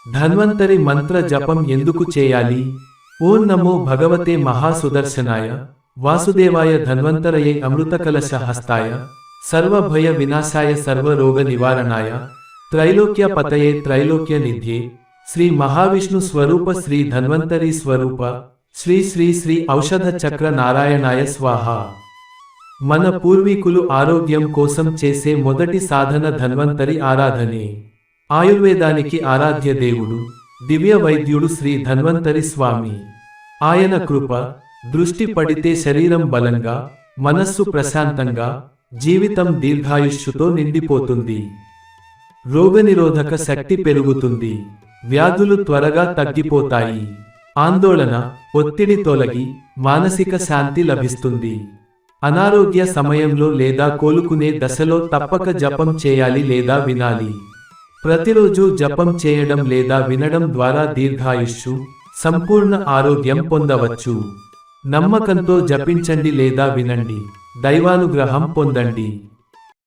ధన్వంతరి మంత్ర జపం ఎందుకు చేయాలి? ఓం నమో భగవతే మహాసుదర్శనాయ వాసుదేవాయ ధన్వంతరయే అమృతకలశ హస్తాయ సర్వభయ వినాశాయ సర్వరోగ నివారణాయ త్రైలోక్య పతయే త్రైలోక్య నిధ్యే శ్రీ మహావిష్ణు స్వరూప శ్రీ ధన్వంతరి స్వరూప శ్రీ శ్రీ శ్రీ ఔషధ చక్ర నారాయణాయ స్వాహ. మన పూర్వీకులు ఆరోగ్యం కోసం చేసే మొదటి సాధన ధన్వంతరి ఆరాధనే. ఆయుర్వేదానికి ఆరాధ్య దేవుడు, దివ్య వైద్యుడు శ్రీ ధన్వంతరి స్వామి. ఆయన కృప దృష్టి పడితే శరీరం బలంగా, మనస్సు ప్రశాంతంగా, జీవితం దీర్ఘాయుష్యుతో నిండిపోతుంది. రోగనిరోధక శక్తి పెరుగుతుంది, వ్యాధులు త్వరగా తగ్గిపోతాయి, ఆందోళన ఒత్తిడి తొలగి మానసిక శాంతి లభిస్తుంది. అనారోగ్య సమయంలో లేదా కోలుకునే దశలో తప్పక జపం చేయాలి లేదా వినాలి. ప్రతిరోజు జపం చేయడం లేదా వినడం ద్వారా దీర్ఘాయుష్షు, సంపూర్ణ ఆరోగ్యం పొందవచ్చు. నమ్మకంతో జపించండి లేదా వినండి, దైవానుగ్రహం పొందండి.